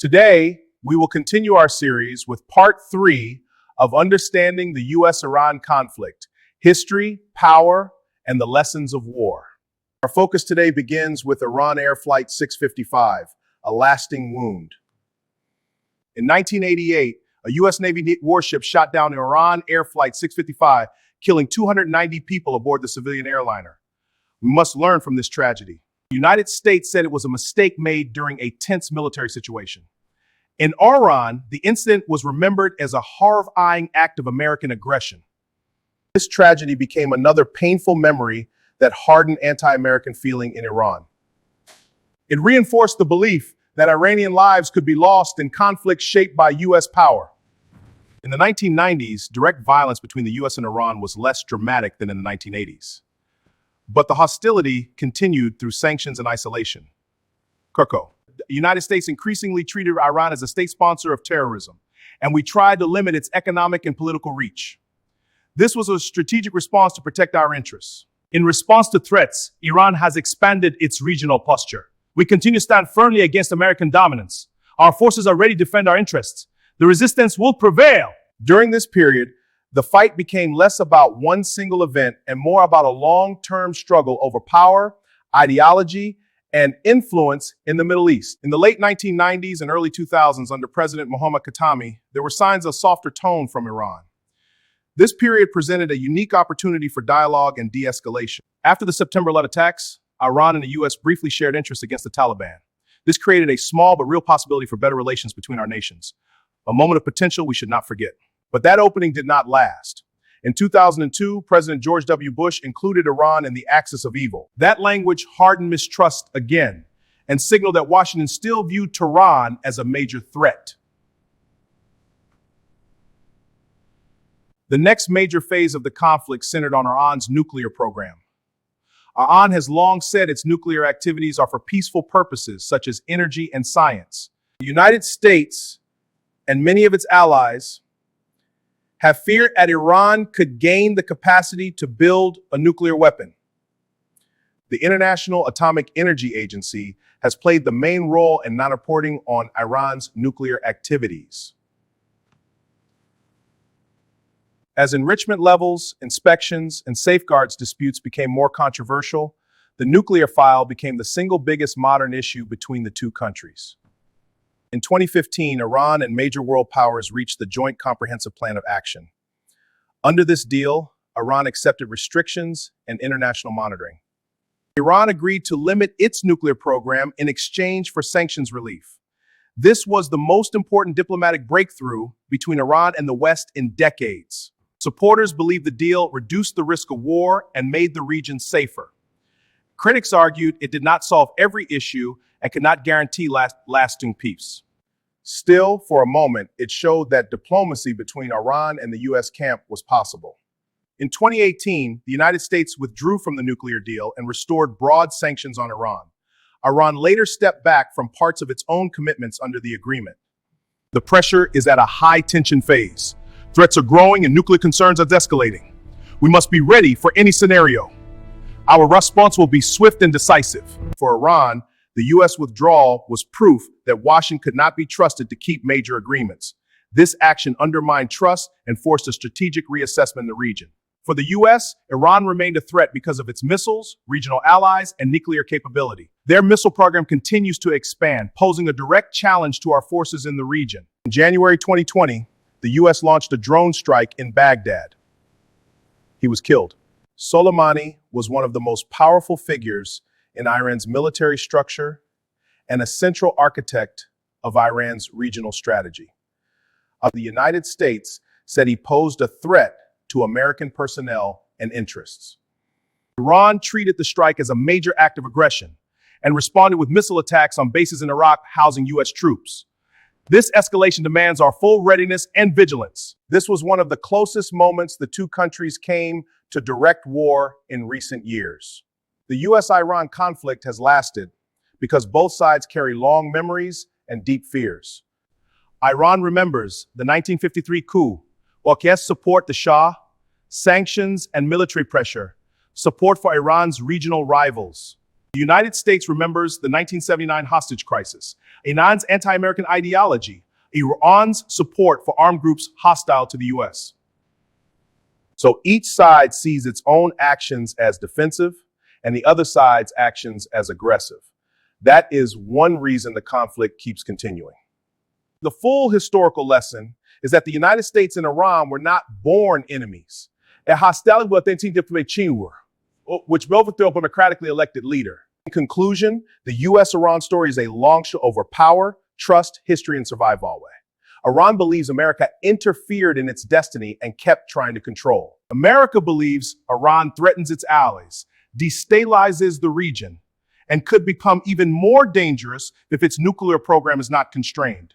Today, we will continue our series with part 3 of Understanding the U.S.-Iran Conflict, History, Power, and the Lessons of War. Our focus today begins with Iran Air Flight 655, a lasting wound. In 1988, a U.S. Navy warship shot down Iran Air Flight 655, killing 290 people aboard the civilian airliner. We must learn from this tragedy. The United States said it was a mistake made during a tense military situation. In Iran, the incident was remembered as a horrifying act of American aggression. This tragedy became another painful memory that hardened anti-American feeling in Iran. It reinforced the belief that Iranian lives could be lost in conflicts shaped by U.S. power. In the 1990s, direct violence between the U.S. and Iran was less dramatic than in the 1980s. But the hostility continued through sanctions and isolation. Kirko. The United States increasingly treated Iran as a state sponsor of terrorism, and we tried to limit its economic and political reach. This was a strategic response to protect our interests. In response to threats, Iran has expanded its regional posture. We continue to stand firmly against American dominance. Our forces are ready to defend our interests. The resistance will prevail. During this period, the fight became less about one single event and more about a long-term struggle over power, ideology, and influence in the Middle East. In the late 1990s and early 2000s, under President Mohammad Khatami, there were signs of softer tone from Iran. This period presented a unique opportunity for dialogue and de-escalation. After the September 11 attacks, Iran and the U.S. briefly shared interests against the Taliban. This created a small but real possibility for better relations between our nations. A moment of potential we should not forget. But that opening did not last. In 2002, President George W. Bush included Iran in the axis of evil. That language hardened mistrust again and signaled that Washington still viewed Tehran as a major threat. The next major phase of the conflict centered on Iran's nuclear program. Iran has long said its nuclear activities are for peaceful purposes, such as energy and science. The United States and many of its allies have feared that Iran could gain the capacity to build a nuclear weapon. The International Atomic Energy Agency has played the main role in not reporting on Iran's nuclear activities. As enrichment levels, inspections, and safeguards disputes became more controversial, the nuclear file became the single biggest modern issue between the two countries. In 2015, Iran and major world powers reached the Joint Comprehensive Plan of Action. Under this deal, Iran accepted restrictions and international monitoring. Iran agreed to limit its nuclear program in exchange for sanctions relief. This was the most important diplomatic breakthrough between Iran and the West in decades. Supporters believe the deal reduced the risk of war and made the region safer. Critics argued it did not solve every issue and could not guarantee lasting peace. Still, for a moment, it showed that diplomacy between Iran and the U.S. camp was possible. In 2018, the United States withdrew from the nuclear deal and restored broad sanctions on Iran. Iran later stepped back from parts of its own commitments under the agreement. The pressure is at a high-tension phase. Threats are growing and nuclear concerns are escalating. We must be ready for any scenario. Our response will be swift and decisive. For Iran, the U.S. withdrawal was proof that Washington could not be trusted to keep major agreements. This action undermined trust and forced a strategic reassessment in the region. For the U.S., Iran remained a threat because of its missiles, regional allies, and nuclear capability. Their missile program continues to expand, posing a direct challenge to our forces in the region. In January 2020, the U.S. launched a drone strike in Baghdad. He was killed. Soleimani was one of the most powerful figures in Iran's military structure and a central architect of Iran's regional strategy. The United States said he posed a threat to American personnel and interests. Iran treated the strike as a major act of aggression and responded with missile attacks on bases in Iraq housing U.S. troops. This escalation demands our full readiness and vigilance. This was one of the closest moments the two countries came to direct war in recent years. The U.S.-Iran conflict has lasted because both sides carry long memories and deep fears. Iran remembers the 1953 coup, while yes, support the Shah, sanctions and military pressure, support for Iran's regional rivals. The United States remembers the 1979 hostage crisis, Iran's anti-American ideology, Iran's support for armed groups hostile to the U.S. So each side sees its own actions as defensive and the other side's actions as aggressive. That is one reason the conflict keeps continuing. The full historical lesson is that the United States and Iran were not born enemies. A hostility which overthrew a democratically elected leader. In conclusion, the U.S.-Iran story is a long show over power, trust, history, and survival. Iran believes America interfered in its destiny and kept trying to control. America believes Iran threatens its allies, destabilizes the region, and could become even more dangerous if its nuclear program is not constrained.